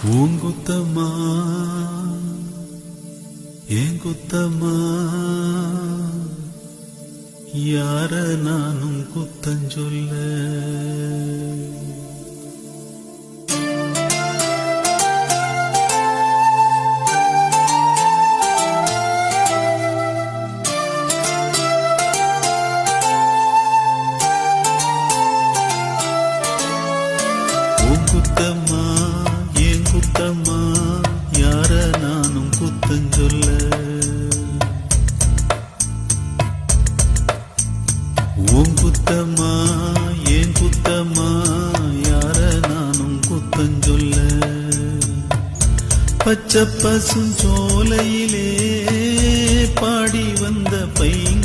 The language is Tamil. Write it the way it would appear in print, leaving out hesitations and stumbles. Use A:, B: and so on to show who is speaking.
A: பூங்குத்தம்மா ஏன் குத்தம்மா யார நானும் குத்தஞ்சொல்ல குத்தம்மா ஏன் குத்தம்மா யார நானும் குத்தஞ்சொல்ல உன் குத்தம்மா ஏன் குத்தம்மா யார நானும் குத்தஞ்சொல்ல பச்சை பசுஞ்சோலையிலே பாடி வந்த பையன்